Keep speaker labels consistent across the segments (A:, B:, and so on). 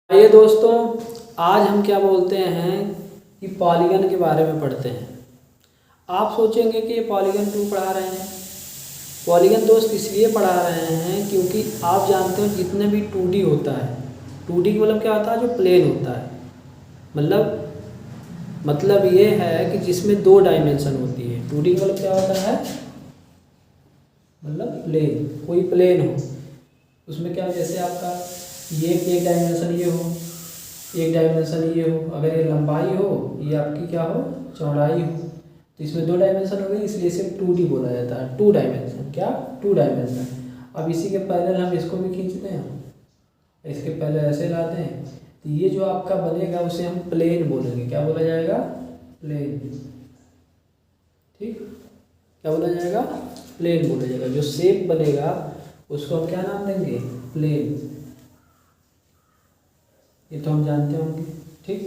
A: आइए दोस्तों, आज हम क्या बोलते हैं कि पॉलीगन के बारे में पढ़ते हैं। आप सोचेंगे कि ये पॉलीगन क्यों पढ़ा रहे हैं। पॉलीगन दोस्त इसलिए पढ़ा रहे हैं क्योंकि आप जानते हो जितने भी 2D होता है, 2D का मतलब क्या होता है, जो प्लेन होता है। मतलब ये है कि जिसमें 2 डायमेंशन होती है। 2D का मतलब क्या होता है, मतलब प्लेन, कोई प्लेन हो उसमें क्या, जैसे आपका ये एक डायमेंशन ये हो, एक डायमेंशन ये हो, अगर ये लंबाई हो, ये आपकी क्या हो, चौड़ाई हो, तो इसमें 2 डायमेंशन हो गई, इसलिए इसे 2D बोला जाता है। 2 डायमेंशन, क्या 2 डायमेंशन। अब इसी के पहले हम इसको भी खींचते हैं, इसके पहले ऐसे लाते हैं, तो ये जो आपका बनेगा उसे हम प्लेन बोलेंगे। क्या बोला जाएगा, प्लेन। ठीक, क्या बोला जाएगा, प्लेन बोला जाएगा। जो शेप बनेगा उसको हम क्या नाम देंगे, प्लेन। ये तो हम जानते होंगे। ठीक,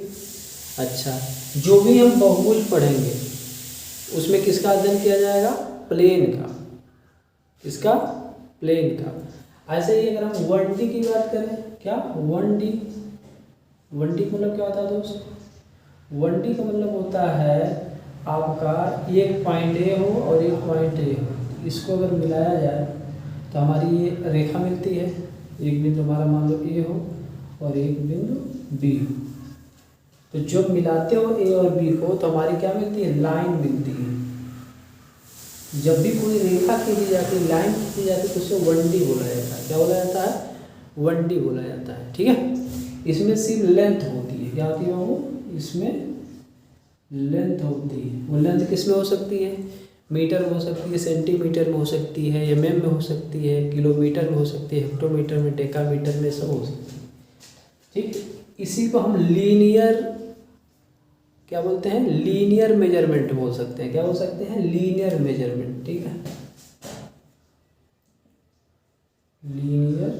A: अच्छा, जो भी हम बहुभुज पढ़ेंगे उसमें किसका अध्ययन किया जाएगा, प्लेन का। किसका, प्लेन का। ऐसे ही अगर हम 1D की बात करें, क्या 1D, 1D का मतलब क्या होता है दोस्त, 1D का मतलब होता है आपका एक पॉइंट ए हो और एक पॉइंट ए हो, इसको अगर मिलाया जाए तो हमारी ये रेखा मिलती है। एक बिंदु हमारा मान लो ए हो और एक बिंदु बी हो, तो जब मिलाते हो ए और बी को तो हमारी क्या मिलती है, लाइन मिलती है। जब भी कोई रेखा खींची जाती है, लाइन खींची जाती है, तो उसे 1D बोला जाता है। क्या बोला जाता है, 1D बोला जाता है। ठीक है, इसमें सिर्फ लेंथ होती है। क्या होती है बाबू, इसमें लेंथ होती है। वो लेंथ किस में हो सकती है, मीटर में हो सकती है, सेंटीमीटर में हो सकती है, mm में हो सकती है, किलोमीटर में हो सकती है, हेक्टोमीटर में, डेकामीटर में, सब हो सकती है। ठीक, इसी को हम लीनियर, क्या बोलते हैं, लीनियर मेजरमेंट बोल सकते हैं। क्या बोल सकते हैं, लीनियर मेजरमेंट। ठीक है, लीनियर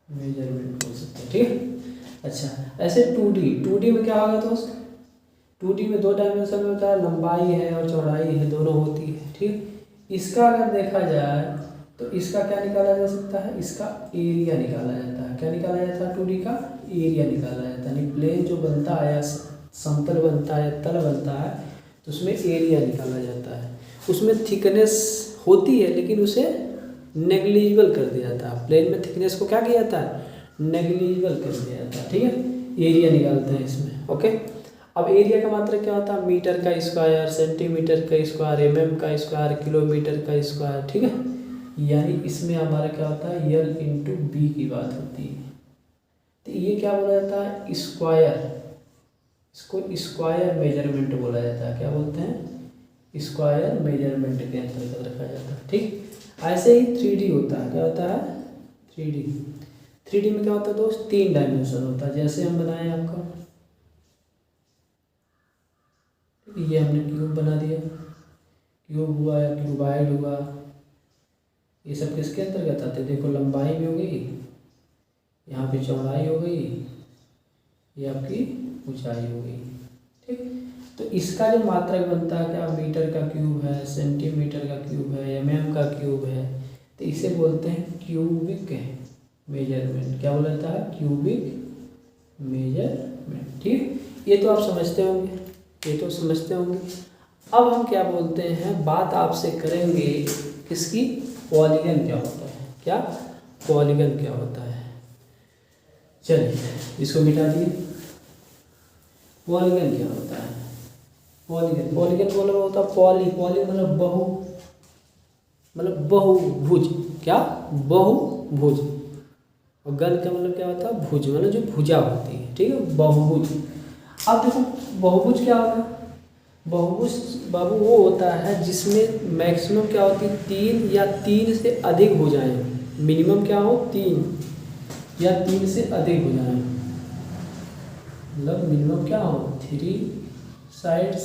A: मेजरमेंट बोल सकते हैं। ठीक है, अच्छा, ऐसे 2D में क्या होगा दोस्त, 2D में 2 डायमेंशन होता है, लंबाई है और चौड़ाई है, दोनों होती है। ठीक, इसका अगर देखा जाए तो इसका क्या निकाला जा सकता है, इसका एरिया निकाला जाता है। क्या निकाला जाता है, 2D का एरिया निकाला जाता है। यानी प्लेन जो बनता है या समतल बनता है या तल बनता है, तो उसमें एरिया निकाला जाता है। उसमें थिकनेस होती है लेकिन उसे नेग्लिजिबल कर दिया जाता है। प्लेन में थिकनेस को क्या किया जाता है, नेग्लिजिबल कर दिया जाता है। ठीक है, एरिया निकालते हैं इसमें। ओके, अब एरिया का मात्रा क्या होता है, मीटर का स्क्वायर, सेंटीमीटर का स्क्वायर, mm का स्क्वायर, किलोमीटर का स्क्वायर। ठीक है, यानी इसमें हमारा क्या होता है, L/B की बात होती है। तो ये क्या बोला जाता है, स्क्वायर, इसको स्क्वायर मेजरमेंट बोला जाता है। क्या बोलते हैं, स्क्वायर मेजरमेंट के अंतर्गत रखा जाता है। ठीक, ऐसे ही 3D होता है। क्या होता है, 3D में क्या होता है दोस्त, 3 डायमेंशन होता है। जैसे हम बनाए आपका, ये हमने क्यूब बना दिया, क्यूब हुआ या क्यूबाइड हुआ, ये सब किसके अंतर्गत आते हैं, देखो लंबाई भी हो गई, यहाँ पे चौड़ाई हो गई, ये आपकी ऊंचाई हो गई। ठीक, तो इसका जो मात्रक बनता है, क्या मीटर का क्यूब है, सेंटीमीटर का क्यूब है, mm का क्यूब है, तो इसे बोलते हैं क्यूबिक मेजरमेंट। क्या बोला जाता है, क्यूबिक मेजरमेंट। ठीक, ये तो आप समझते होंगे, ये तो समझते होंगे। अब हम क्या बोलते हैं, बात आपसे करेंगे किसकी, पॉलीगन क्या होता है। क्या, पॉलीगन क्या होता है। चलिए इसको मिटा दिए। पॉलीगन क्या होता है, पॉलीगन मतलब होता है पॉली मतलब बहु, मतलब बहुभुज। क्या, बहुभुज। और गन का मतलब क्या होता है, भुज, मतलब जो भुजा होती है। ठीक है, बहुभुज। अब देखो बहुभुज क्या होता है, बहुभुज बाबू वो होता है जिसमें मैक्सिमम क्या होती है, 3 या 3 से अधिक भुजाएं। मिनिमम क्या हो, 3 या 3 से अधिक भुजाएं। मतलब मिनिमम क्या हो, 3 साइड्स,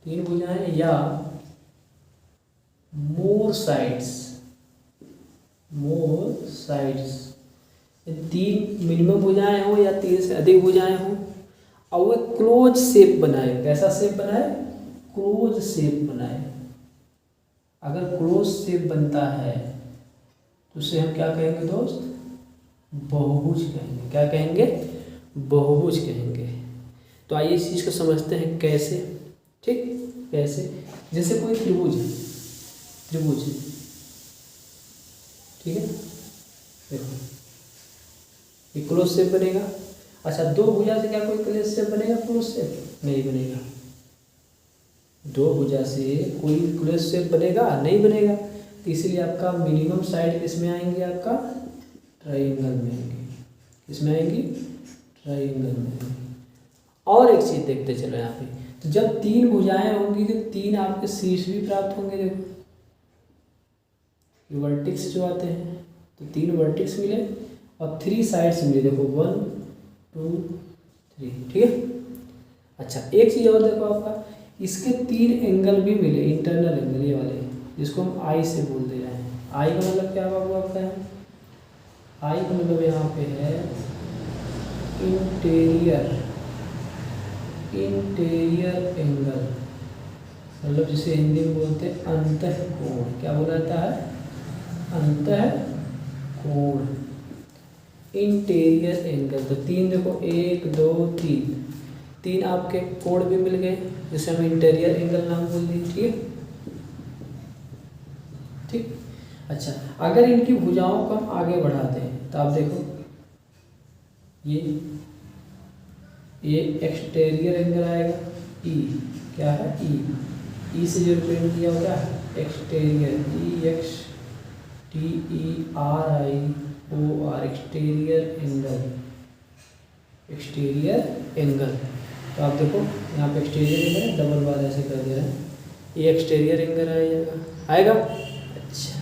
A: 3 भुजाएं, या मोर साइड्स, 3 मिनिमम भुजाएं हो या 3 से अधिक भुजाएं हो, और वो क्लोज शेप बनाए। कैसा शेप बनाए, क्लोज शेप बनाए। अगर क्लोज शेप बनता है तो उसे हम क्या कहेंगे दोस्त, बहुभुज कहेंगे। क्या कहेंगे? बहुभुज कहेंगे। तो आइए इस चीज़ को समझते हैं कैसे। ठीक, कैसे? जैसे कोई त्रिभुज है, त्रिभुज, ठीक है, देखो ये क्लोज शेप बनेगा। अच्छा, दो भुजा से क्या कोई क्लोज शेप बनेगा? क्लोज शेप नहीं बनेगा। दो भुजा से कोई क्लोज शेप बनेगा नहीं बनेगा। तो इसलिए आपका मिनिमम साइड किसमें आएंगे? आपका ट्राइंगल में आएंगे। किसमें आएंगी? ट्राइंगल में आएंगी। और एक चीज देखते चलो यहाँ पे, तो जब तीन भुजाएं होंगी तो तीन आपके शीर्ष भी प्राप्त होंगे। देखो ये वर्टिक्स जो आते हैं, तो तीन वर्टिक्स मिले और थ्री साइड्स मिले। देखो 1 2 3, ठीक है। अच्छा, एक चीज़ और देखो, आपका इसके तीन एंगल भी मिले, इंटरनल एंगल ये वाले, जिसको हम आई से बोल दे रहे हैं। आई का मतलब क्या बाबू आपका है? आई का मतलब यहाँ पे है इंटीरियर, इंटीरियर एंगल, मतलब जिसे हिंदी में बोलते हैं अंतःकोण। क्या बोला जाता है? अंतःकोण, इंटीरियर एंगल। तो तीन देखो, 1 2 3, तीन आपके कोण भी मिल गए, जिसे हम इंटीरियर एंगल नाम बोल दिए। ठीक है, ठीक। अच्छा, अगर इनकी भुजाओं को हम आगे बढ़ाते हैं तो आप देखो ये एक्सटीरियर एंगल आएगा, ई। क्या है? ई। ई से जो रिप्रेजेंट किया होगा exterior, E X T E R I O R, exterior angle, exterior angle. तो आप देखो यहाँ पे एक्सटीरियर एंगल डबल बार ऐसे कर दे रहे हैं, ये एक्सटीरियर एंगल आएगा। अच्छा,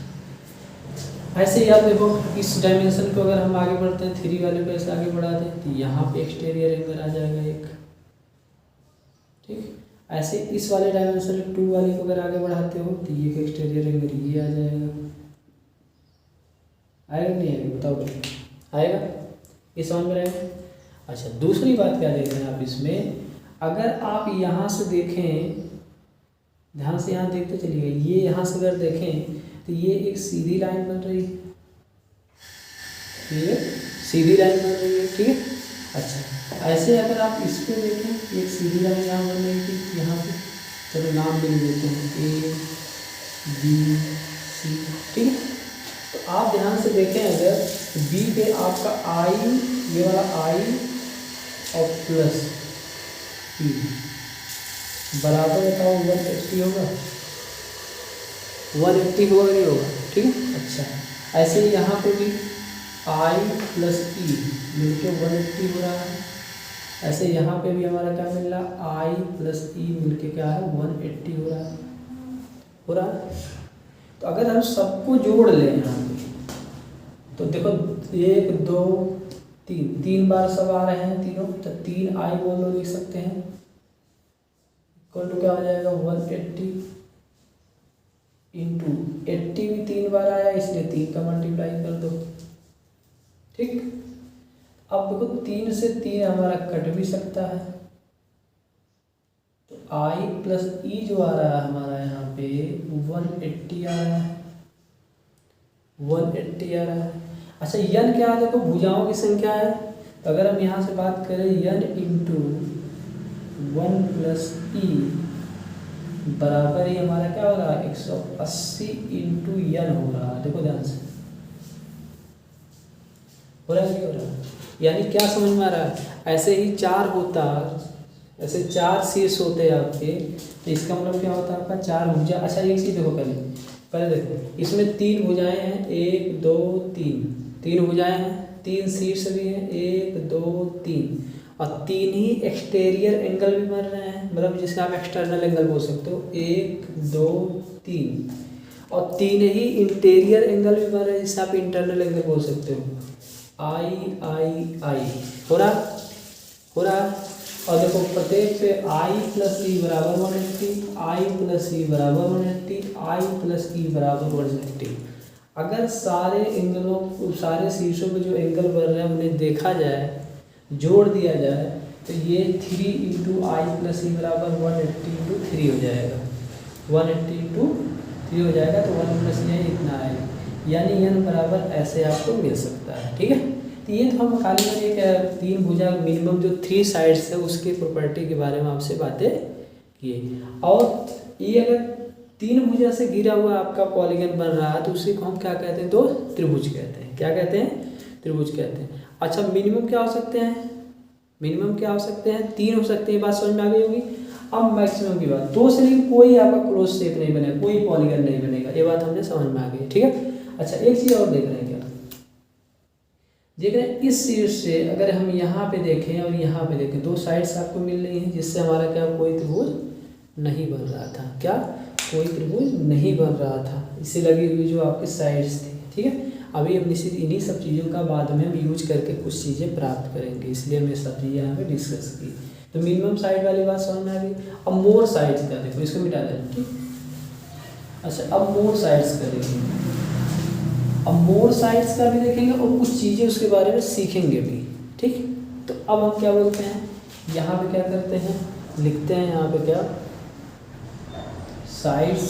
A: ऐसे ही आप देखो इस डायमेंशन को अगर हम आगे बढ़ते हैं, 3 वाले को ऐसे आगे बढ़ा दें तो यहाँ पे एक्सटीरियर एंगल आ जाएगा एक। ठीक, ऐसे इस वाले डायमेंशन 2 वाले को अगर आगे बढ़ाते हो तो ये एक्सटीरियर एंगल ये आ जाएगा। आएगा नहीं आएगा? बताओ। आएगा, ये समझ में रहेगा। अच्छा, दूसरी बात क्या देख रहे हैं आप इसमें, अगर आप यहाँ से देखें, ध्यान से यहाँ देखते चलिए, ये यहाँ से अगर देखें तो ये एक सीधी लाइन बन रही है, ये सीधी लाइन बन रही है। ठीक है। अच्छा, ऐसे अगर आप इस पे देखें, एक सीधी लाइन यहाँ बन रही थी, यहाँ पे चलो नाम भी देते हैं A B C। ठीक है, तो आप ध्यान से देखें, अगर B पे आपका I, ये वाला I और प्लस P बराबर बताओ 180 होगा, 180 होगा नहीं होगा? ठीक है। अच्छा, ऐसे ही यहाँ पे भी I प्लस E मिलके 180 हो रहा है। ऐसे यहाँ पे भी हमारा क्या मिल रहा है? I प्लस E मिलके क्या है? 180 हो रहा है। तो अगर हम सबको जोड़ लें यहाँ पे, तो देखो 1 2 3, 3 बार सब आ रहे हैं तीनों, तो 3 I बोलो लिख सकते हैं, इक्वल टू क्या हो जाएगा? 180 इंटू 80 भी 3 बार आया, इसलिए 3 का मल्टीप्लाई कर दो। ठीक, अब देखो 3 से 3 हमारा कट भी सकता है, तो I प्लस E जो आ रहा है हमारा यहाँ पे 180 आ रहा है, 180 आ रहा है। अच्छा, यन क्या है? देखो भुजाओं की संख्या है, तो अगर हम यहाँ से बात करें यन इंटू 1 प्लस ई बराबर ही हमारा क्या हो रहा है? 180 इंटू यन हो रहा है। देखो ध्यान से, हो रहा है क्या? हो रहा है। यानी क्या समझ में आ रहा है? ऐसे ही 4 होता, ऐसे 4 शीर्ष होते आपके, तो इसका मतलब क्या होता है? आपका 4 भुजा। अच्छा, एक चीज़ देखो, पहले देखो, इसमें 3 भुजाएं हैं, 1 2 3, 3 भुजाएं हैं, 3 शीर्ष भी हैं, 1 2 3, और 3 ही एक्सटीरियर एंगल भी बन रहे हैं, मतलब जिसे आप एक्सटर्नल एंगल बोल सकते हो, 1 2 3, और 3 ही इंटीरियर एंगल भी बन रहे हैं, जिसे आप इंटरनल एंगल बोल सकते हो। आई हो रहा। और देखो प्रत्येक पे I प्लस ई बराबर 180, I प्लस ई बराबर 180, I प्लस ई बराबर 180। अगर सारे एंगलों, सारे शीर्षों पे जो एंगल बन रहे हैं उन्हें देखा जाए, जोड़ दिया जाए, तो ये 3 इंटू आई प्लस ई बराबर 180 इंटू 3 हो जाएगा, 180 इंटू 3 हो जाएगा, तो 1 प्लस ये इतना आएगा, यानी n बराबर ऐसे आपको मिल सकता है। ठीक है, तो ये तो हम खाली में एक तीन भुजा मिनिमम जो 3 साइड्स है उसके प्रॉपर्टी के बारे में आपसे बातें किए। और ये अगर 3 भुजा से घिरा हुआ आपका पॉलीगन बन रहा है तो उसी को हम क्या कहते हैं, तो त्रिभुज कहते हैं। क्या कहते हैं? त्रिभुज कहते हैं। अच्छा, मिनिमम क्या हो सकते हैं? मिनिमम क्या हो सकते हैं? 3 हो सकते हैं। बात समझ में आ गई होगी। अब मैक्सिमम की बात, 2 से लेकिन कोई आपका क्लोज शेप नहीं बनेगा, कोई पॉलीगन नहीं बनेगा। ये बात हमने समझ में आ गई, ठीक है। अच्छा, एक चीज़ और देख रहे हैं क्या? देख रहे हैं इस चीज से अगर हम यहाँ पे देखें और यहाँ पे देखें, 2 साइड्स आपको मिल रही हैं जिससे हमारा क्या कोई त्रिभुज नहीं बन रहा था। क्या? कोई त्रिभुज नहीं बन रहा था, इससे लगी हुई जो आपके साइड्स थी, ठीक है। अभी हम इन्हीं सब चीज़ों का बाद में हम यूज करके कुछ चीज़ें प्राप्त करेंगे, इसलिए हमने सब चीज़ें यहाँ पे डिस्कस की। तो मिनिमम साइड वाली बात समझ में आ गई। अब मोर साइड्स का देखो, इसको मिटा देना, ठीक। अच्छा, अब मोर साइड्स का देखेंगे। अब मोर साइड्स का भी देखेंगे और कुछ चीज़ें उसके बारे में सीखेंगे भी, ठीक। तो अब हम क्या बोलते हैं, यहाँ पे क्या करते हैं, लिखते हैं यहाँ पे क्या, साइड्स,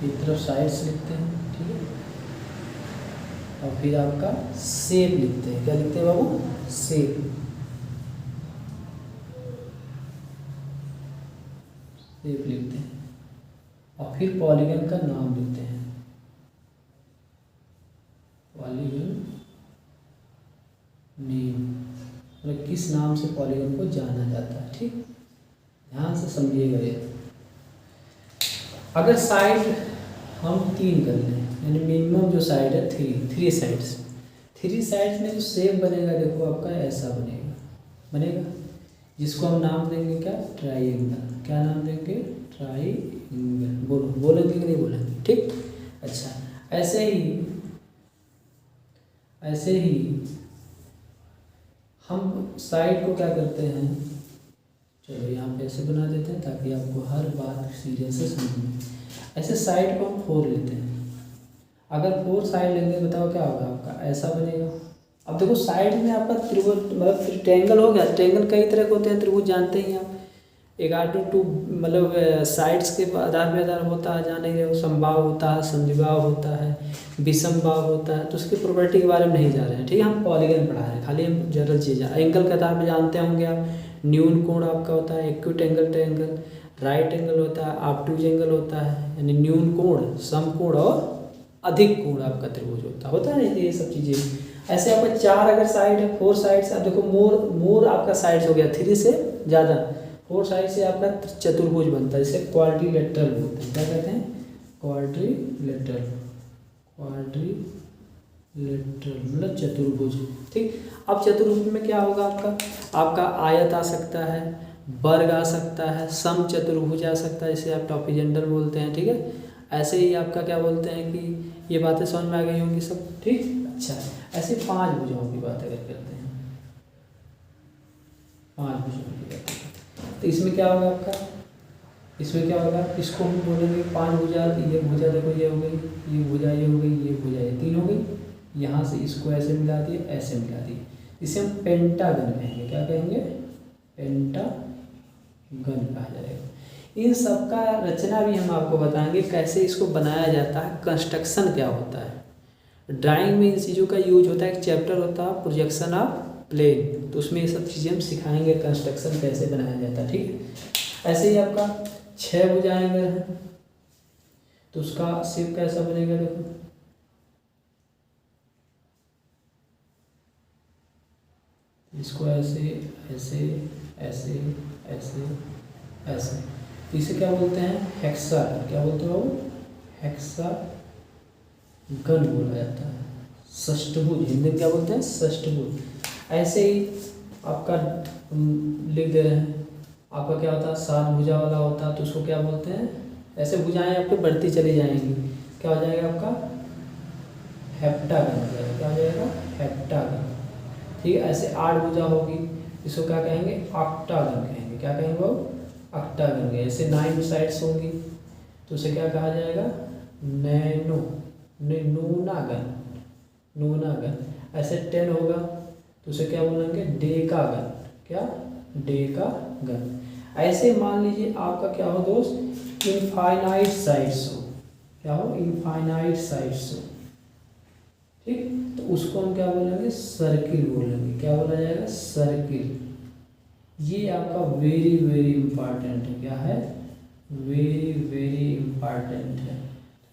A: एक तरफ साइड्स लिखते हैं, ठीक है। और फिर आपका शेप लिखते हैं। क्या लिखते हैं बाबू? शेप। शेप लिखते हैं और फिर पॉलीगन का नाम लिखते हैं। पॉलीगन नेम, मतलब किस नाम से पॉलीगन को जाना जाता है, ठीक। ध्यान से समझिएगा ये। अगर साइड हम 3 कर लें, यानी मिनिमम जो साइड है 3 साइड्स, 3 साइड्स में जो शेप बनेगा देखो आपका ऐसा बनेगा, जिसको हम नाम देंगे क्या, ट्राइंगल। क्या नाम देंगे? ट्राइंगल। बोलेंगे कि नहीं बोलेंगे, ठीक। अच्छा, ऐसे ही हम साइड को क्या करते हैं, चलो यहाँ पे ऐसे बना देते हैं ताकि आपको हर बात सीरियस से समझ में। ऐसे साइड को हम 4 लेते हैं। अगर 4 साइड लेंगे बताओ क्या होगा आपका, ऐसा बनेगा। अब देखो साइड में आपका त्रिभुज मतलब ट्रायंगल हो गया। ट्रायंगल कई तरह के होते हैं, त्रिभुज जानते ही आप। एक आर टू मतलब साइड्स के आधार पे आधार होता है, जाने के समबाहु होता है, समद्विबाहु होता है, विषमबाहु होता है। तो उसकी प्रॉपर्टी के बारे में नहीं जा रहे हैं, ठीक है। हम पॉलीगन पढ़ा रहे हैं, खाली हम जनरल चीज़। एंगल के आधार पर जानते होंगे आप, न्यून कोण आपका होता है, acute angle, triangle, right angle होता है, ऑब्टूज एंगल होता है, यानी न्यून कोण, समकोण और अधिक कोण आपका त्रिभुज होता है। ये सब चीज़ें ऐसे आपका 4 अगर साइड है, 4 साइड से आप देखो मोर आपका साइड्स हो गया 3 से ज़्यादा, 4 साइड से आपका चतुर्भुज बनता है, जिसे क्वाड्रिलेटरल बोलते हैं। क्या कहते हैं? क्वाड्रिलेटरल मतलब चतुर्भुज, ठीक। अब चतुर्भुज में क्या होगा आपका आयत आ सकता है, वर्ग आ सकता है, सम चतुर्भुज आ सकता है, जिसे आप टॉपिजेंडल बोलते हैं, ठीक है। ऐसे ही आपका क्या बोलते हैं कि ये बातें समझ में आ गई होंगी सब, ठीक। अच्छा, ऐसे 5 भुजाओं की बात अगर करते हैं, 5 भुजाओं की बात करते हैं, तो इसमें क्या होगा आपका, इसमें क्या होगा, इसको हम बोलेंगे 5 भुजा। ये भुजा देखो, ये हो गई, ये भुजा ये हो गई, ये भुजा ये 3 हो गई। यहाँ से इसको ऐसे मिला दिए, ऐसे मिला दिए, इसे हम पेंटागन कहेंगे। क्या कहेंगे? पेंटागन कहा जाएगा। इन सब का रचना भी हम आपको बताएंगे, कैसे इसको बनाया जाता है, कंस्ट्रक्शन क्या होता है। ड्राइंग में इन चीज़ों का यूज होता है। एक चैप्टर होता है प्रोजेक्शन ऑफ प्लेन, तो उसमें ये सब चीज़ें हम सिखाएंगे, कंस्ट्रक्शन कैसे बनाया जाता है, ठीक है। ऐसे ही आपका 6 भुजाएं अगर हैं तो उसका शेप कैसा बनेगा, देखो इसको ऐसे ऐसे ऐसे ऐसे ऐसे, इसे क्या बोलते हैं? हेक्सागन। क्या बोलते हो? हेक्सागन बोला जाता है। षष्ठभुज, हिंदी में क्या बोलते हैं? षष्ठभुज। ऐसे ही आपका लिख दे रहे हैं, आपका क्या होता है? 7 भुजा वाला होता है, तो उसको क्या बोलते हैं? ऐसे भुजाएं आपके बढ़ती चली जाएंगी, क्या हो जाएगा आपका? हेप्टागन हो जाएगा। क्या हो जाएगा? हेप्टागन, ठीक है। ऐसे 8 भुजा होगी, इसको क्या कहेंगे? ऑक्टागन कहेंगे। क्या कहेंगे वो? ऑक्टागन कहेंगे। ऐसे 9 साइड्स होंगी तो उसे क्या कहा जाएगा? नूनागन। ऐसे 10 होगा तो उसे क्या बोलेंगे? डेकागन। क्या? डेकागन। ऐसे मान लीजिए आपका क्या हो दोस्त? इनफाइनाइट साइड्स हो। क्या हो? इनफाइनाइट साइड्स हो। ठीक। तो उसको हम क्या बोलेंगे, सर्किल बोलेंगे। क्या बोला जाएगा, सर्किल। ये आपका वेरी वेरी इंपॉर्टेंट है। क्या है, वेरी वेरी इंपॉर्टेंट है।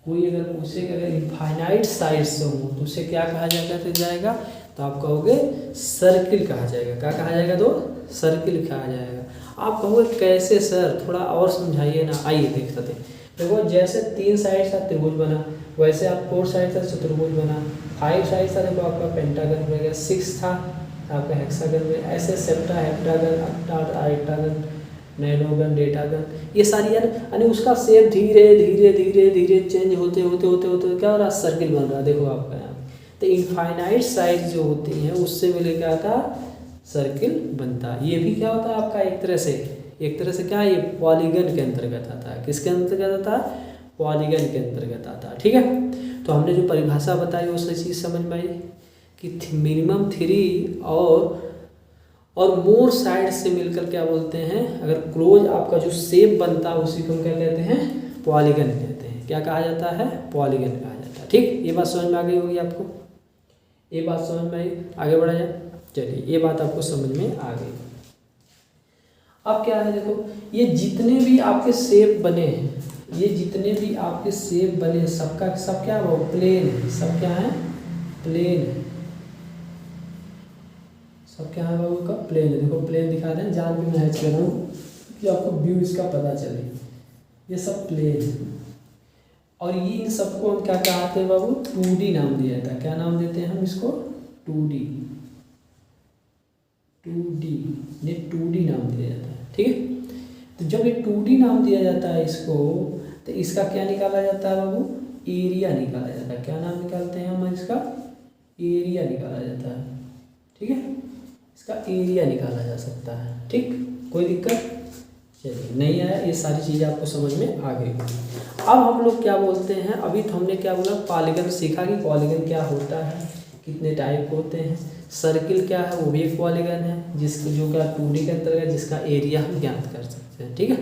A: कोई अगर पूछेगा अगर इनफाइनाइट साइज से हो तो उसे क्या कहा जाएगा, तो आप कहोगे सर्किल कहा जाएगा। क्या कहा जाएगा, तो सर्किल कहा जाएगा। आप कहोगे कैसे सर, थोड़ा और समझाइए ना। आइए देख सकते हैं। देखो जैसे 3 साइड का त्रिभुज बना, वैसे आप 4 साइड का चतुर्भुज बना, 5 साइड का देखो आपका पेंटागन बन गया, 6 था आपका हेक्सागन में, ऐसे सेप्टा, हेप्टागन, ऑक्टा, आयटागन, नैनोगन, डेटागन, ये सारी यानी उसका शेप धीरे धीरे धीरे धीरे चेंज होते होते होते होते क्या हो रहा है, सर्किल बन रहा है। देखो आपका यहाँ तो इनफाइनाइट साइज जो होती हैं उससे मिले क्या था, सर्किल बनता है। ये भी क्या होता है आपका एक तरह से क्या, ये पॉलीगन के अंतर्गत आता है। किसके अंतर्गत आता है, पॉलीगन के अंतर्गत आता है। ठीक है। तो हमने जो परिभाषा बताई वो सही चीज़ समझ में आई कि मिनिमम 3 और मोर साइड से मिलकर क्या बोलते हैं, अगर क्लोज आपका जो शेप बनता है उसी को हम क्या कहते हैं, पॉलीगन कहते हैं। क्या कहा जाता है, पॉलीगन कहा जाता है। ठीक, ये बात समझ में आ गई होगी आपको, ये बात समझ में आई। आगे बढ़ा जाए, चलिए ये बात आपको समझ में आ गई। अब क्या है, देखो ये जितने भी आपके शेप बने हैं, ये जितने भी आपके शेप बने सबका सब क्या है, प्लेन है। सब क्या है, प्लेन है। सब क्या है बाबू का, प्लेन है। देखो प्लेन दिखा रहे हैं, जान भी मैं हैच कर रहा हूँ कि आपको व्यू इसका पता चले। ये सब प्लेन है और ये इन सबको हम क्या कहते हैं बाबू, 2D नाम दिया जाता है। क्या नाम देते हैं हम इसको, 2D ये 2D नाम दिया जाता है। ठीक है। तो जब ये 2D नाम दिया जाता है इसको, तो इसका क्या निकाला जाता है बाबू, एरिया निकाला जाता है। क्या नाम निकालते हैं हम इसका, एरिया निकाला जाता है। ठीक है, इसका एरिया निकाला जा सकता है। ठीक, कोई दिक्कत, चलिए नहीं आया, ये सारी चीज़ें आपको समझ में आ गई। अब हम लोग क्या बोलते हैं, अभी तो हमने क्या बोला, पॉलीगन सीखा कि पॉलीगन क्या होता है, कितने टाइप होते हैं। सर्किल क्या है, वो भी एक पॉलीगन है जिसके जो क्या 2D के अंतर्गत जिसका एरिया हम ज्ञात कर सकते हैं। ठीक है।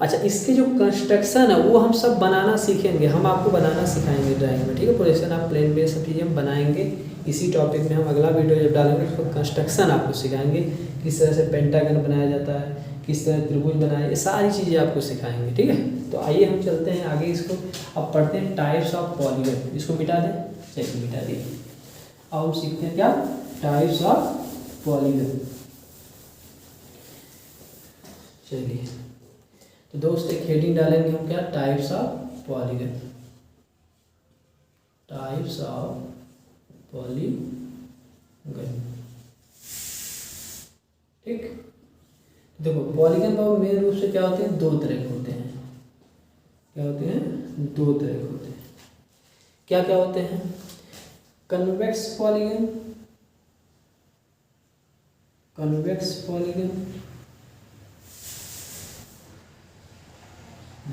A: अच्छा, इसके जो कंस्ट्रक्शन है वो हम सब बनाना सीखेंगे, हम आपको बनाना सिखाएंगे ड्राइंग में। ठीक है, प्रोजेक्शन आप प्लेन पे सब चीज़ें हम बनाएंगे। इसी टॉपिक में हम अगला वीडियो जब डालेंगे उसको कंस्ट्रक्शन आपको सिखाएंगे, किस तरह से पेंटागन बनाया जाता है, किस तरह त्रिभुज बनाया, ये सारी चीज़ें आपको सिखाएंगे। ठीक है, तो आइए हम चलते हैं आगे। इसको अब पढ़ते हैं, टाइप्स ऑफ पॉलीगन। इसको मिटा दें, चलिए मिटा दिए। अब हम सीखते हैं क्या, टाइप्स ऑफ पॉलीगन। चलिए तो दोस्त एक हेडिंग डालेंगे हम, क्या, types of polygon. Types of polygon. ठीक, देखो पॉलीगन बाबू मेन रूप से क्या होते हैं, 2 तरह के होते हैं। क्या होते हैं, 2 तरह के होते हैं। क्या क्या होते हैं, कन्वेक्स पॉलीगन, कन्वेक्स पॉलीगन,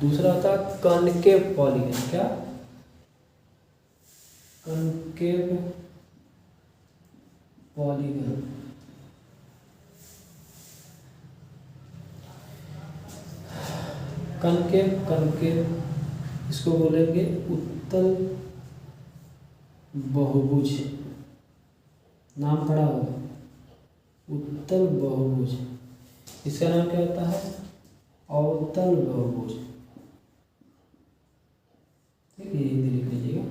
A: दूसरा होता है कॉनकेव पॉलीगन। क्या, कॉनकेव पॉलीगन। कनकेव इसको बोलेंगे उत्तल बहुभुज। नाम पड़ा होगा, उत्तल बहुभुज। इसका नाम क्या होता है, अवतल बहुभुज। ठीक है, हिंदी लिख लीजिएगा।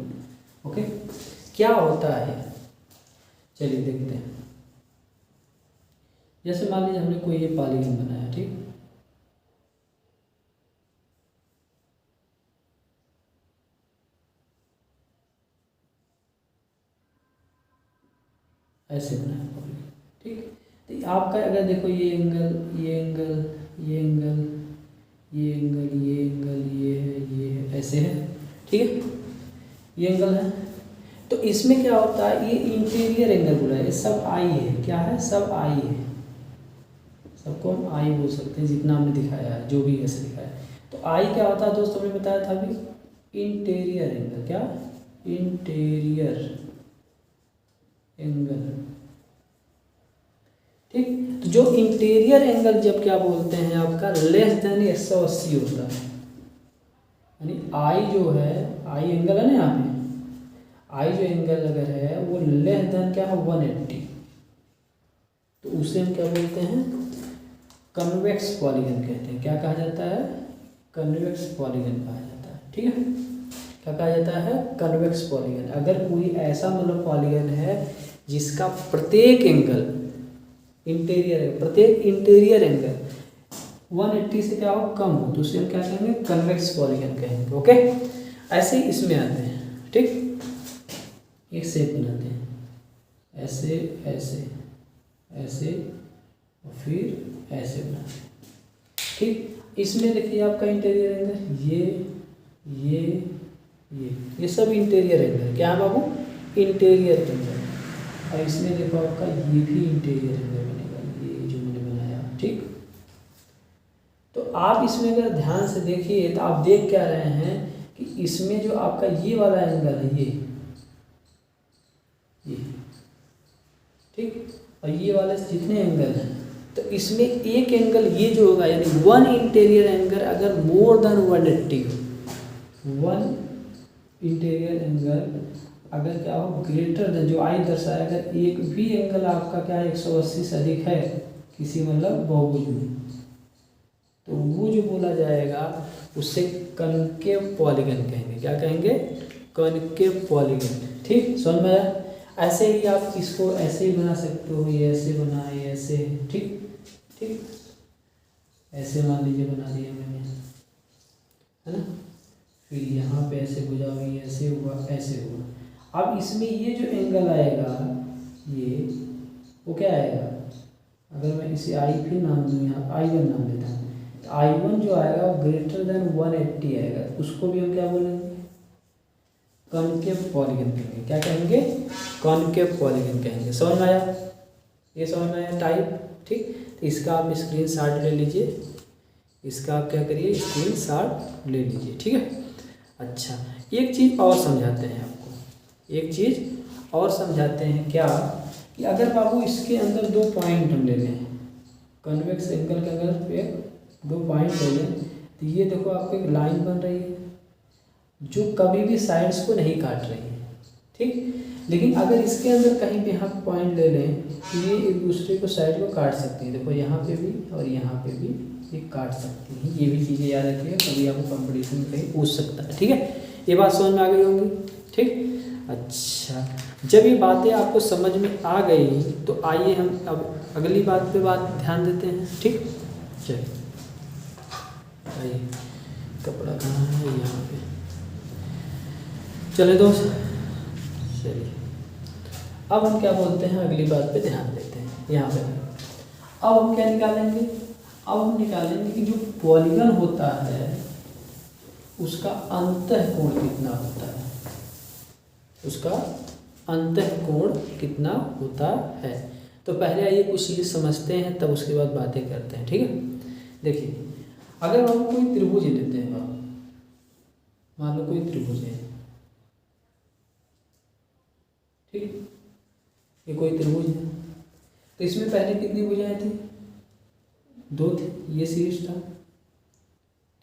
A: ओके, क्या होता है, चलिए देखते हैं। जैसे मान लीजिए हमने कोई ये पॉलीगन बनाया, ठीक, ऐसे बनाया पॉलीगन। ठीक, तो आपका अगर देखो ये एंगल, ये एंगल, ये एंगल, ये एंगल, ये एंगल, ये है, ऐसे है। ठीक है, ये एंगल है। तो इसमें क्या होता है, ये इंटीरियर एंगल बोला है, ये सब आई है। क्या है, सब आई है। सबको हम आई बोल सकते हैं, जितना हमने दिखाया है, जो भी ऐसे दिखाया है। तो आई क्या होता है दोस्तों, हमने बताया था अभी, इंटीरियर एंगल। क्या, इंटीरियर एंगल। ठीक, तो जो इंटीरियर एंगल जब क्या बोलते हैं आपका लेस देन 180 होता है, यानी आई जो है, आई एंगल है ना यहाँ पे, आई जो एंगल अगर है वो लेस देन क्या है 180, तो उसे हम क्या बोलते हैं, कन्वेक्स पॉलीगन कहते हैं। क्या कहा जाता है, कन्वेक्स पॉलीगन कहा जाता है। ठीक है, क्या कहा जाता है, कन्वेक्स पॉलीगन। अगर कोई ऐसा मतलब पॉलीगन है जिसका प्रत्येक एंगल प्रत्येक इंटीरियर एंगल 180 से क्या हो, कम हो, तो उसे हम क्या कहेंगे, कन्वेक्स पॉलीगन कहेंगे। ओके, ऐसे ही इसमें आते हैं। ठीक, एक शेप बनाते हैं, ऐसे ऐसे ऐसे और फिर ऐसे बनाते हैं। ठीक, इसमें देखिए आपका इंटीरियर एंगल ये सब इंटीरियर एंगल क्या है बाबू, इंटीरियर एंगल। और इसमें देखो आपका ये भी इंटीरियर एंगल बनेगा, ये जो मैंने बनाया। ठीक, तो आप इसमें अगर ध्यान से देखिए तो आप देख क्या रहे हैं कि इसमें जो आपका ये वाला एंगल है ये ठीक, और ये वाले जितने एंगल हैं, तो इसमें एक एंगल ये जो होगा यानी वन इंटीरियर एंगल अगर मोर देन 180 हो, वन इंटीरियर एंगल अगर क्या हो ग्रेटर देन, जो आई दर्शाया, अगर एक भी एंगल आपका क्या है 180 से अधिक है किसी मतलब बहुभुज में, तो वो जो बोला जाएगा उससे कनकेव पॉलीगन कहेंगे। क्या कहेंगे, कनकेव पॉलीगन। ठीक, समझ में आया। ऐसे ही आप इसको ऐसे ही बना सकते हो, ये ऐसे बना, ये ऐसे। ठीक ठीक, ऐसे मान लीजिए बना दिया मैंने, है ना। फिर यहाँ पे ऐसे बुझाओ, ये ऐसे हुआ, ऐसे हुआ। अब इसमें ये जो एंगल आएगा ये वो क्या आएगा, अगर मैं इसे आई फिर नाम दूँ, यहाँ I1 नाम लेता हूँ, तो I1 जो आएगा वो ग्रेटर देन 180 आएगा, उसको भी हम क्या बोलेंगे, कॉनकेव पॉलीगन कहेंगे। क्या कहेंगे, कॉनकेव पॉलीगन कहेंगे। समझ में आया, ये समझ में आया टाइप। ठीक, तो इसका आप स्क्रीनशॉट ले लीजिए, इसका आप क्या करिए, स्क्रीनशॉट ले लीजिए। ठीक है, अच्छा एक चीज़ और समझाते हैं आपको, एक चीज़ और समझाते हैं क्या, कि अगर बाबू इसके अंदर दो पॉइंट हम ले लें, कन्वेक्स एंगल के अगर एक दो पॉइंट ले लें, तो ये देखो आपको एक लाइन बन रही है जो कभी भी साइड्स को नहीं काट रही है। ठीक, लेकिन अगर इसके अंदर कहीं भी यहाँ पॉइंट ले लें तो ये एक दूसरे को साइड को काट सकती है। देखो यहाँ पे भी और यहाँ पे भी ये काट सकती हैं। ये भी चीज़ें याद रखिएगा, कभी आपको कंपटीशन में कहीं पूछ सकता है। ठीक है, ये बात समझ में आ गई होंगी। ठीक, अच्छा जब ये बातें आपको समझ में आ गई तो आइए हम अब अगली बात पे ध्यान देते हैं। ठीक, चलिए आइए, कपड़ा कहाँ है, यहाँ पे। चले दोस्त, चलिए अब हम क्या बोलते हैं, अगली बात पे ध्यान देते हैं। यहाँ पे अब हम क्या निकालेंगे, अब हम निकालेंगे कि जो पॉलीगन होता है उसका अंतःकोण कितना होता है, उसका अंतःकोण कितना होता है। तो पहले आइए कुछ चीज़ समझते हैं, तब उसके बाद बातें करते हैं। ठीक है, देखिए अगर हम कोई त्रिभुज लेते हैं, मान लो कोई त्रिभुज है, ठीक, ये कोई त्रिभुज है, तो इसमें पहले कितनी भुजाएं थी, दो थी, ये शीर्ष था।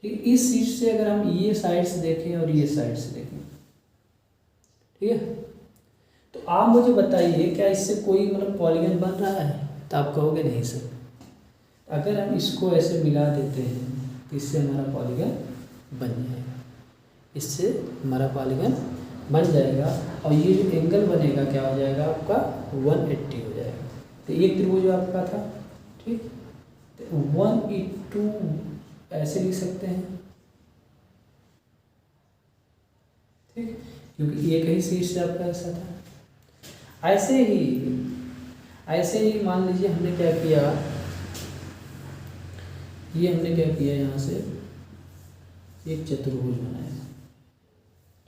A: ठीक, इस शीर्ष से अगर हम ये साइड से देखें और ये साइड से देखें, ठीक है, तो आप मुझे बताइए क्या इससे कोई मतलब पॉलीगन बन रहा है, तो आप कहोगे नहीं सर। अगर हम इसको ऐसे मिला देते हैं तो इससे हमारा पॉलीगन बन जाएगा, इससे हमारा पॉलीगन बन जाएगा, और ये जो एंगल बनेगा क्या हो जाएगा आपका 180 हो जाएगा। तो एक त्रिभुज आपका था, ठीक, तो 1/2 ऐसे लिख सकते हैं, ठीक, क्योंकि एक ही शीर्ष से आपका ऐसा था। ऐसे ही मान लीजिए हमने क्या किया, ये हमने क्या किया, यहाँ से एक चतुर्भुज बनाया,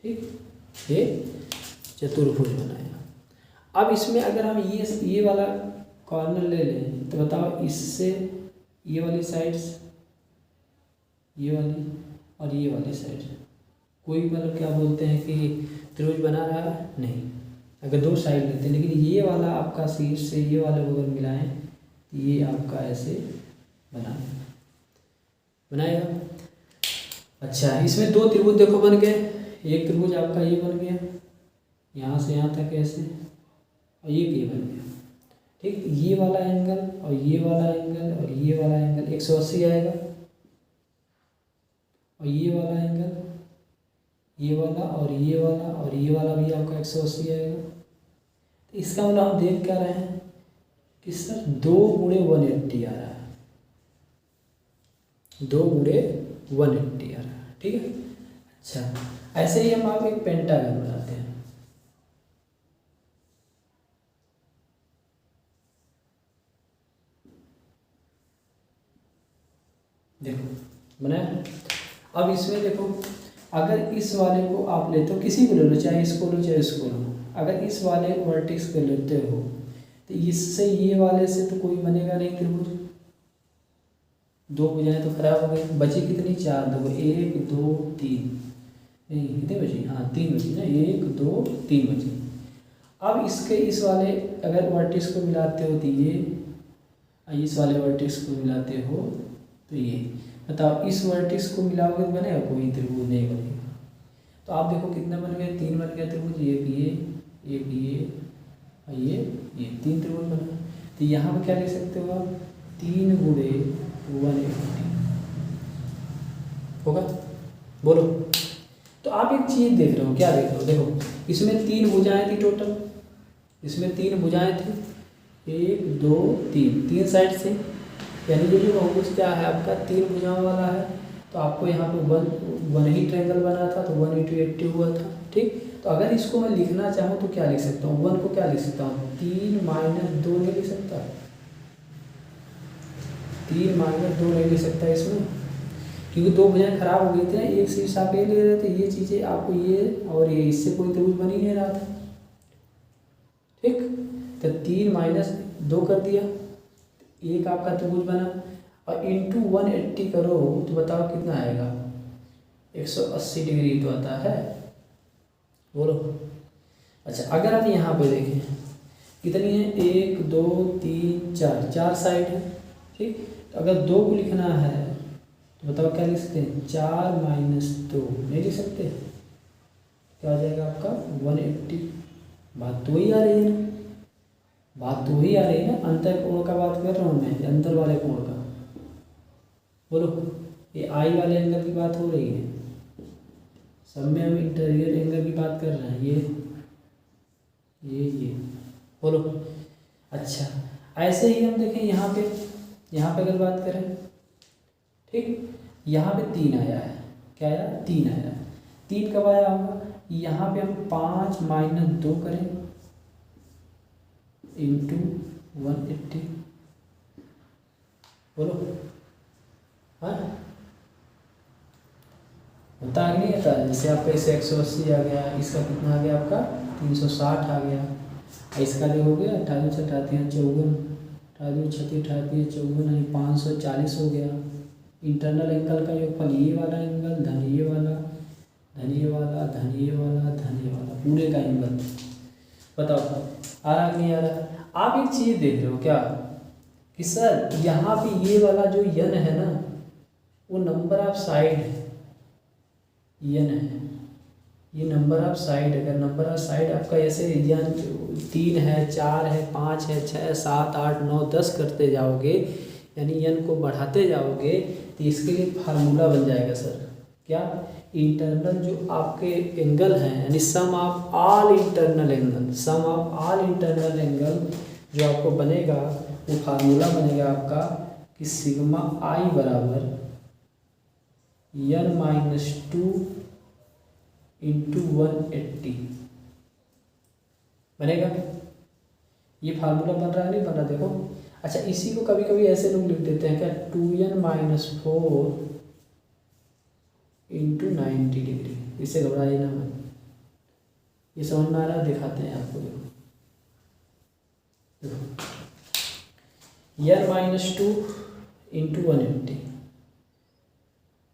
A: ठीक, ये चतुर्भुज बनाया। अब इसमें अगर हम ये वाला कॉर्नर ले लें तो बताओ, इससे ये वाली साइड्स, ये वाली और ये वाली साइड कोई मतलब क्या बोलते हैं कि त्रिभुज बना रहा है, नहीं। अगर दो साइड लेते हैं, लेकिन ये वाला आपका शीर्ष से ये वाले बगल मिलाएं तो ये आपका ऐसे बनाएगा। अच्छा, इसमें दो त्रिभुज देखो बन गए, एक त्रिभुज आपका ये बन गया, यहाँ से यहाँ तक ऐसे, और ये बन गया। ठीक, ये वाला एंगल और ये वाला एंगल और ये वाला एंगल 180 आएगा, और ये वाला एंगल, ये वाला और ये वाला और ये वाला भी आपका 180 आएगा। तो इसका मतलब हम देख क्या रहे हैं कि सर 2 गुणे 180 आ रहा है, 2 गुणे 180 आ रहा है। ठीक है, अच्छा ऐसे ही हम आप एक पेंटागन बनाते हैं। देखो बनाया। अब इसमें देखो, अगर इस वाले को आप लेते हो, किसी को ले लो, चाहे इसको लो चाहे इसको लो, अगर इस वाले वर्टेक्स को लेते हो तो इससे ये वाले से तो कोई बनेगा नहीं त्रिभुज, 2 भुजाएं तो खराब हो गई, बची कितनी 4, देखो 1 2 3, नहीं कितने बची, हाँ 3 बची ना, 1 2 3 बची। अब इसके इस वाले अगर वर्टेक्स को मिलाते हो तो ये, इस वाले वर्टेक्स को मिलाते हो तो ये, बताओ इस वर्टेक्स को मिलाओगे तो बनेगा कोई त्रिभुज, नहीं बनेगा। तो आप देखो कितना बन गया, 3 बन गया त्रिभुज, एक ये और ये 3 त्रिभुज बना। तो यहाँ पर क्या लिख सकते हो आप, 3 गुणे 180 होगा, बोलो। तो आप एक चीज़ देख रहे हो, क्या देख रहे हो, देखो इसमें 3 भुजाएं थी टोटल, इसमें 3 भुजाएं थी, 1 2 3 साइड से, यानी ये जो बहुभुज क्या है आपका 3 भुजाओं वाला है। तो आपको यहाँ पे वन ही ट्रायंगल बना था तो 1 × 80 हुआ था। ठीक, तो अगर इसको मैं लिखना चाहूँ तो क्या लिख सकता हूँ, 1 को क्या लिख सकता हूँ, 3 - 2 नहीं लिख सकता, 3 - 2 नहीं लिख सकता इसमें, क्योंकि 2 भुजाएं खराब हो गई थी ना, एक शीर्ष आप ये ले रहे थे, ये चीज़ें आपको ये और ये, इससे कोई त्रिभुज बन ही नहीं रहा था। ठीक, तो 3 - 2 कर दिया, एक आपका त्रिभुज बना, और इंटू 180 करो तो बताओ कितना आएगा, 180 डिग्री तो आता है, बोलो। अच्छा अगर आप यहाँ पे देखें कितनी है, 1 2 3 4 साइड है। ठीक, तो अगर 2 को लिखना है तो बताओ क्या लिख सकते हैं, 4 - 2 नहीं लिख सकते, क्या आ जाएगा आपका 180। बात तो वही आ रही है ना, बात तो वही आ रही है ना, अंतर कोण का बात कर रहा हूँ मैं, अंतर वाले कोण का, बोलो। ये आई वाले एंगल की बात हो रही है, सब में हम इंटीरियर एंगल की बात कर रहे हैं, ये बोलो। अच्छा ऐसे ही हम देखें यहाँ पे अगर बात करें, ठीक, यहाँ पे 3 आया है, क्या आया, 3 आया, 3 कब आया होगा, यहाँ पे हम 5 - 2 करें इंटू 180, बोलो। हाँ होता है नहीं होता, जैसे आपका इसे 180 आ गया, इसका कितना आ गया आपका 360 आ गया, इसका जो हो गया 28 से 38 54, 28 36 38 54, 540 हो गया। इंटरनल एंगल का योगफल ये वाला एंगल धन ये वाला धन ये वाला धन ये वाला धन ये वाला, पूरे का एंगल, बताओ आ रहा कि नहीं आ रहा। आप एक चीज़ देख रहे हो क्या कि सर यहाँ पे ये वाला जो यन है ना, वो नंबर ऑफ साइड है, यन है, ये नंबर ऑफ साइड, अगर नंबर ऑफ साइड आपका ऐसे यन 3 है 4 है 5 है 6 7 8 9 10 करते जाओगे, यानी यन को बढ़ाते जाओगे, तो इसके लिए फार्मूला बन जाएगा सर, क्या, इंटरनल जो आपके एंगल हैं, यानी sum of all internal angle, sum of all internal angle जो आपको बनेगा, वो फार्मूला बनेगा आपका कि सिग्मा आई बराबर n-2 इंटू 180 बनेगा। ये फार्मूला बन रहा है नहीं बन रहा, देखो। अच्छा इसी को कभी कभी ऐसे लोग लिख देते हैं क्या, 2n-4 इंटू 90 डिग्री, इससे घबराइए ना मत, ये समझ में आ रहा है, दिखाते हैं आपको, देखो n-2 इंटू 180,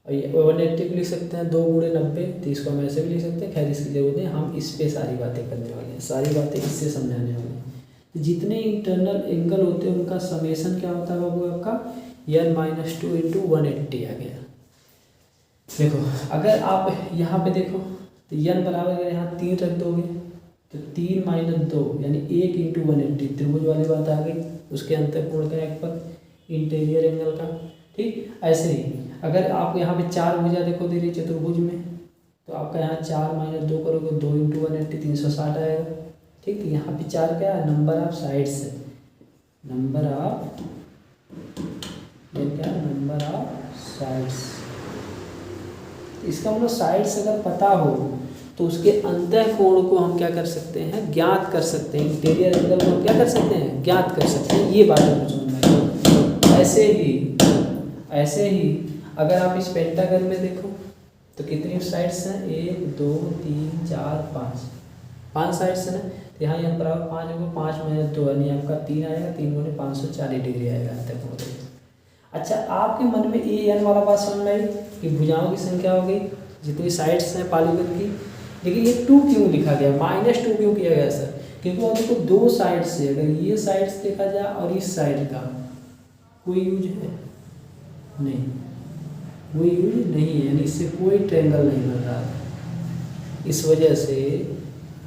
A: और ये 180 भी लिख सकते हैं 2 × 90, तो इसको हम ऐसे भी लिख सकते हैं, खैर इसकी जरूरत नहीं, हम इस पे सारी बातें करने वाले हैं, सारी बातें इससे समझाने वाले हैं। तो जितने इंटरनल एंगल होते हैं उनका समेशन क्या होता है बाबू आपका, n-2 इंटू 180 आ गया। देखो अगर आप यहाँ पे देखो तो n बराबर अगर यहाँ 3 रख दोगे तो 3 - 2 यानी 1 × 180 त्रिभुज वाली बात आ गई। उसके अंतःकोण का एक पद इंटीरियर एंगल का। ठीक, ऐसे ही अगर आप यहाँ पे 4 भुजा देखो दे रही चतुर्भुज में, तो आपका यहाँ 4 - 2 करोगे 2 × 180 360 आएगा। ठीक, तो यहाँ पे 4 क्या है, नंबर ऑफ साइड्स है, नंबर ऑफ, ये क्या है, नंबर ऑफ साइड्स। इसका मतलब साइड्स अगर पता हो तो उसके अंतःकोण को हम क्या कर सकते हैं, ज्ञात कर सकते हैं। इंटीरियर एंगल को हम क्या कर सकते हैं, ज्ञात कर सकते हैं। ये बात है समझना। ऐसे ही अगर आप इस पेंटागन में देखो तो कितनी साइड्स हैं, 1 2 3 4 5 साइड्स हैं ना। तो यहाँ बराबर 5 होगा, 5 - 2 यानी आपका 3 आएगा, 3 × 540 डिग्री आएगा अंतःकोण। अच्छा, आपके मन में an वाला बात समझ में आई कि भुजाओं की संख्या हो गई, जितनी साइड्स हैं पॉलीगन की। लेकिन ये 2 क्यों लिखा गया, -2 क्यों किया गया सर? क्योंकि अब देखो 2 साइड से अगर ये साइड्स देखा जाए और इस साइड का कोई यूज है नहीं, कोई यूज नहीं है, यानी इससे कोई ट्रायंगल नहीं बन रहा है। इस वजह से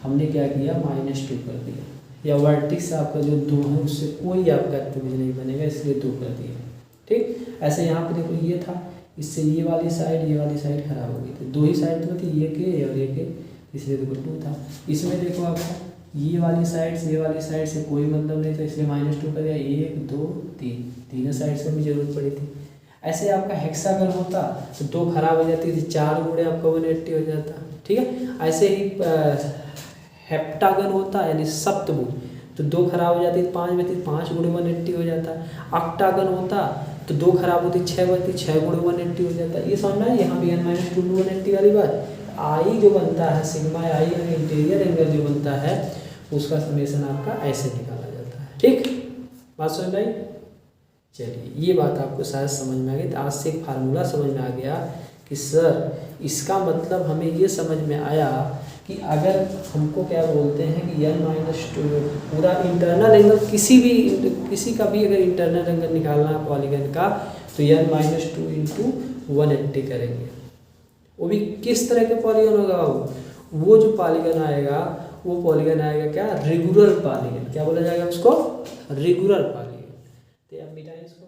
A: हमने क्या किया, -2 कर दिया। या वर्टिक्स आपका जो 2 है उससे कोई आपका त्रिभुज नहीं बनेगा, इसलिए 2 कर दिया। ठीक, ऐसे यहाँ पे देखो ये था, इससे ये वाली साइड खराब हो गई थी। 2 ही साइड तो थी, ये के और ये के, इसलिए देखो 2 था। इसमें देखो आपका ये वाली साइड से कोई मतलब नहीं था, इसलिए -2 कर दिया। 1 2 3 तीनों साइड से भी जरूरत पड़ी थी। ऐसे आपका हेक्सागन होता तो 2 खराब हो जाती थी, 4 गुणे आपका 180 हो जाता। ठीक है, ऐसे ही हेप्टागन होता यानी सप्तभुज, तो 2 खराब हो जाती, 5 बचती, 5 × 180 हो जाता। ऑक्टागन होता तो 2 खराब होती, 6 बचती, 6 × 180 हो जाता। ये समझना है, यहाँ भी n - 2 × 180 वाली बात। आई जो बनता है सिग्मा आई इंटीरियर एंगल जो बनता है उसका समेशन आपका ऐसे निकाला जाता है। ठीक, बात समझ में आई? चलिए, ये बात आपको शायद समझ में आ गई। तो आज से एक फार्मूला समझ में आ गया कि सर इसका मतलब हमें ये समझ में आया कि अगर हमको क्या बोलते हैं कि n - 2 पूरा इंटरनल एंगल किसी का भी अगर इंटरनल एंगल निकालना है पॉलीगन का, तो n - 2 × 180 करेंगे। वो भी किस तरह के पॉलीगन होगा, वो जो पॉलीगन आएगा वो पॉलीगन आएगा क्या, रेगुलर पॉलीगन। क्या बोला जाएगा उसको, रेगुलर पॉलीगन। तो अब मिटाएं इसको।